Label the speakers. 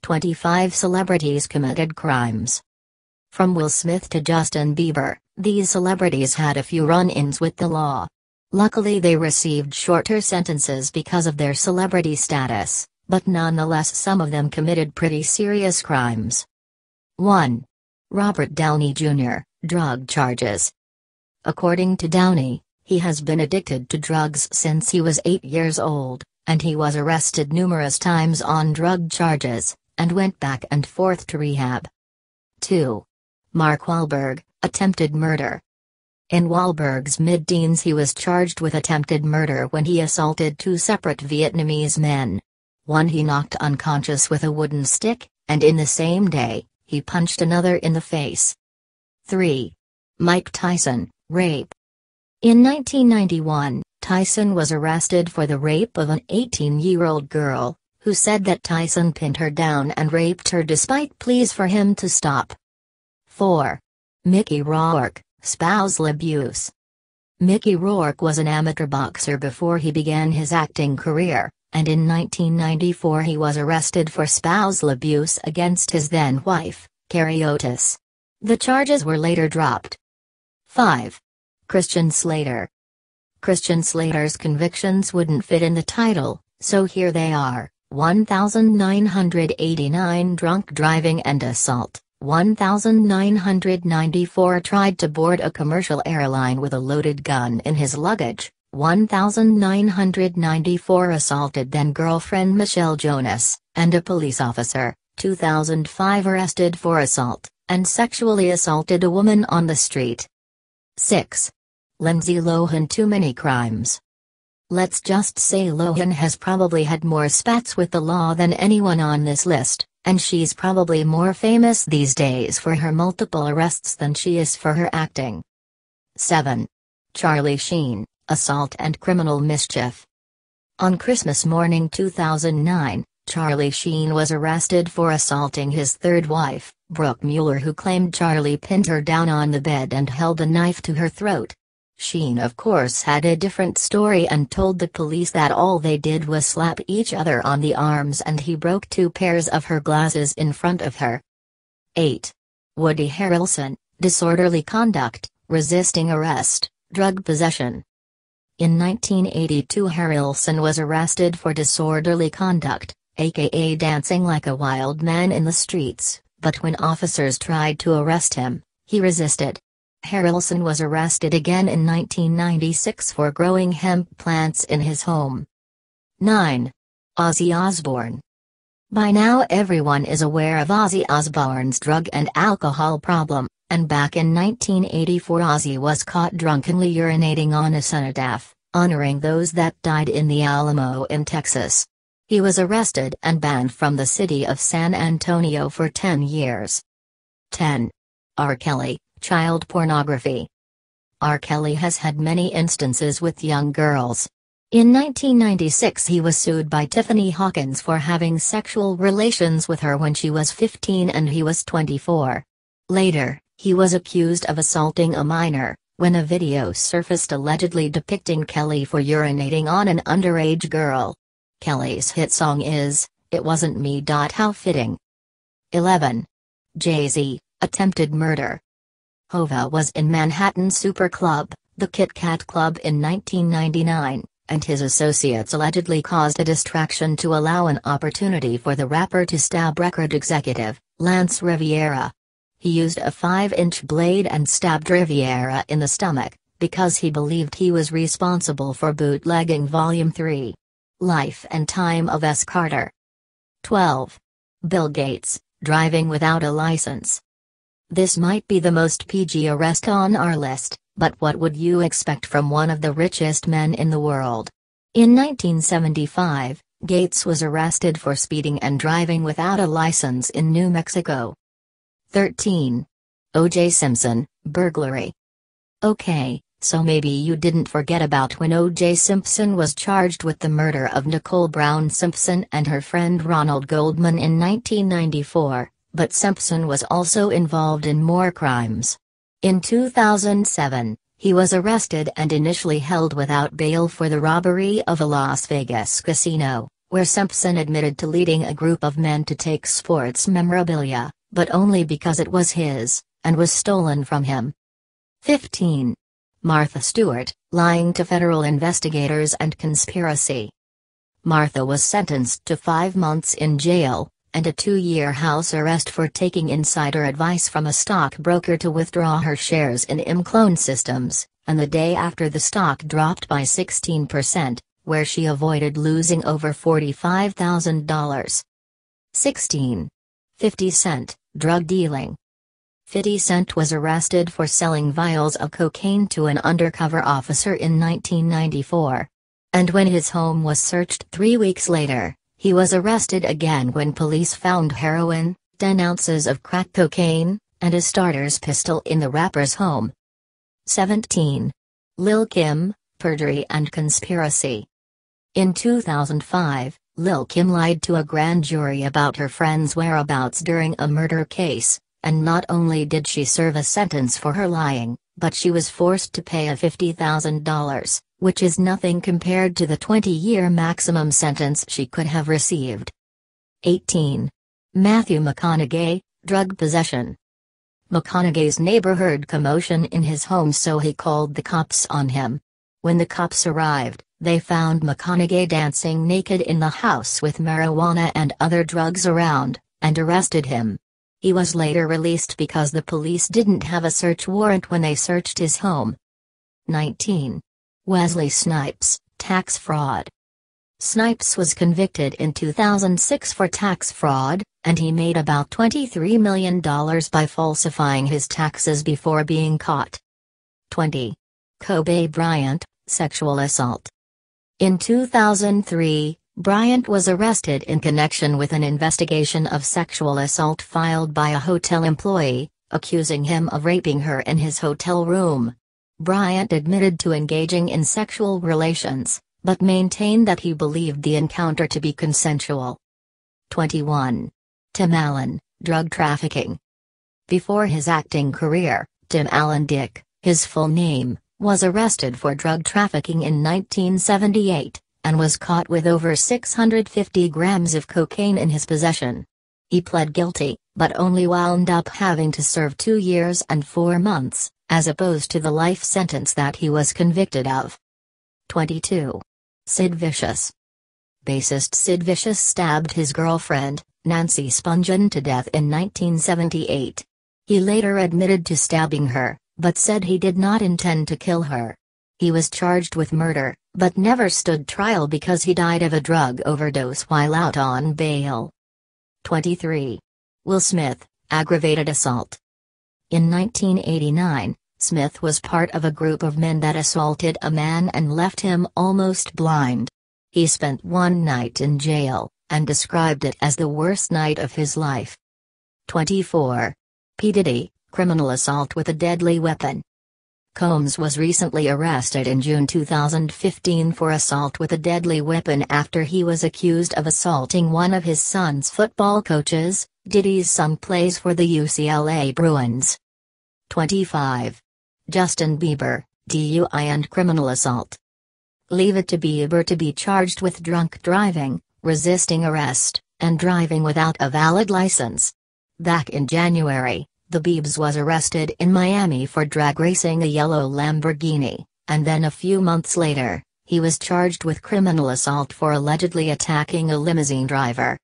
Speaker 1: 25 celebrities committed crimes. From Will Smith to Justin Bieber, these celebrities had a few run-ins with the law. Luckily they received shorter sentences because of their celebrity status, but nonetheless some of them committed pretty serious crimes. 1. Robert Downey Jr., drug charges. According to Downey, he has been addicted to drugs since he was 8 years old, and he was arrested numerous times on drug charges, and went back and forth to rehab. 2. Mark Wahlberg, attempted murder. In Wahlberg's mid-teens he was charged with attempted murder when he assaulted 2 separate Vietnamese men. One he knocked unconscious with a wooden stick, and in the same day, he punched another in the face. 3. Mike Tyson, rape. In 1991, Tyson was arrested for the rape of an 18-year-old girl, who said that Tyson pinned her down and raped her despite pleas for him to stop. 4. Mickey Rourke, spousal abuse. Mickey Rourke was an amateur boxer before he began his acting career, and in 1994 he was arrested for spousal abuse against his then-wife, Carrie Otis. The charges were later dropped. 5. Christian Slater. Christian Slater's convictions wouldn't fit in the title, so here they are: 1,989 drunk driving and assault, 1,994 tried to board a commercial airline with a loaded gun in his luggage, 1,994 assaulted then-girlfriend Michelle Jonas, and a police officer, 2005 arrested for assault, and sexually assaulted a woman on the street. 6. Lindsay Lohan, too many crimes. Let's just say Lohan has probably had more spats with the law than anyone on this list, and she's probably more famous these days for her multiple arrests than she is for her acting. 7. Charlie Sheen, assault and criminal mischief. On Christmas morning 2009, Charlie Sheen was arrested for assaulting his third wife, Brooke Mueller, who claimed Charlie pinned her down on the bed and held a knife to her throat. Sheen of course had a different story and told the police that all they did was slap each other on the arms and he broke 2 pairs of her glasses in front of her. 8. Woody Harrelson, disorderly conduct, resisting arrest, drug possession. In 1982 Harrelson was arrested for disorderly conduct, aka dancing like a wild man in the streets, but when officers tried to arrest him, he resisted. Harrelson was arrested again in 1996 for growing hemp plants in his home. 9. Ozzy Osbourne. By now everyone is aware of Ozzy Osbourne's drug and alcohol problem, and back in 1984 Ozzy was caught drunkenly urinating on a cenotaph, honoring those that died in the Alamo in Texas. He was arrested and banned from the city of San Antonio for 10 years. 10. R. Kelly, child pornography. R. Kelly has had many instances with young girls. In 1996 he was sued by Tiffany Hawkins for having sexual relations with her when she was 15 and he was 24. Later, he was accused of assaulting a minor, when a video surfaced allegedly depicting Kelly for urinating on an underage girl. Kelly's hit song is, "It Wasn't Me." How fitting. 11. Jay-Z, attempted murder. Hova was in Manhattan Super Club, the Kit Kat Club in 1999, and his associates allegedly caused a distraction to allow an opportunity for the rapper to stab record executive, Lance Riviera. He used a 5-inch blade and stabbed Riviera in the stomach, because he believed he was responsible for bootlegging Volume 3. Life and Time of S. Carter. 12. Bill Gates, driving without a license. This might be the most PG arrest on our list, but what would you expect from one of the richest men in the world? In 1975, Gates was arrested for speeding and driving without a license in New Mexico. 13. O.J. Simpson, burglary. Okay, so maybe you didn't forget about when O.J. Simpson was charged with the murder of Nicole Brown Simpson and her friend Ronald Goldman in 1994. But Simpson was also involved in more crimes. In 2007, he was arrested and initially held without bail for the robbery of a Las Vegas casino, where Simpson admitted to leading a group of men to take sports memorabilia, but only because it was his, and was stolen from him. 15. Martha Stewart, lying to federal investigators and conspiracy. Martha was sentenced to 5 months in jail, and a 2-year house arrest for taking insider advice from a stockbroker to withdraw her shares in Imclone Systems, and the day after the stock dropped by 16%, where she avoided losing over $45,000. 16. 50 Cent, drug dealing. 50 Cent was arrested for selling vials of cocaine to an undercover officer in 1994. And when his home was searched 3 weeks later, he was arrested again when police found heroin, 10 ounces of crack cocaine, and a starter's pistol in the rapper's home. 17. Lil' Kim, perjury and conspiracy. In 2005, Lil' Kim lied to a grand jury about her friend's whereabouts during a murder case, and not only did she serve a sentence for her lying, but she was forced to pay a $50,000, which is nothing compared to the 20-year maximum sentence she could have received. 18. Matthew McConaughey, drug possession. McConaughey's neighbor heard commotion in his home, so he called the cops on him. When the cops arrived, they found McConaughey dancing naked in the house with marijuana and other drugs around, and arrested him. He was later released because the police didn't have a search warrant when they searched his home. 19. Wesley Snipes, tax fraud. Snipes was convicted in 2006 for tax fraud, and he made about $23 million by falsifying his taxes before being caught. 20. Kobe Bryant, sexual assault. In 2003, Bryant was arrested in connection with an investigation of sexual assault filed by a hotel employee, accusing him of raping her in his hotel room. Bryant admitted to engaging in sexual relations, but maintained that he believed the encounter to be consensual. 21. Tim Allen, drug trafficking. Before his acting career, Tim Allen Dick, his full name, was arrested for drug trafficking in 1978, and was caught with over 650 grams of cocaine in his possession. He pled guilty, but only wound up having to serve 2 years and 4 months, as opposed to the life sentence that he was convicted of. 22. Sid Vicious. Bassist Sid Vicious stabbed his girlfriend, Nancy Spungen, to death in 1978. He later admitted to stabbing her, but said he did not intend to kill her. He was charged with murder, but never stood trial because he died of a drug overdose while out on bail. 23. Will Smith, aggravated assault. In 1989, Smith was part of a group of men that assaulted a man and left him almost blind. He spent one night in jail, and described it as the worst night of his life. 24. P. Diddy, criminal assault with a deadly weapon. Combs was recently arrested in June 2015 for assault with a deadly weapon after he was accused of assaulting one of his son's football coaches. Diddy's son plays for the UCLA Bruins. 25. Justin Bieber, DUI and criminal assault. Leave it to Bieber to be charged with drunk driving, resisting arrest, and driving without a valid license. Back in January, the Biebs was arrested in Miami for drag racing a yellow Lamborghini, and then a few months later, he was charged with criminal assault for allegedly attacking a limousine driver.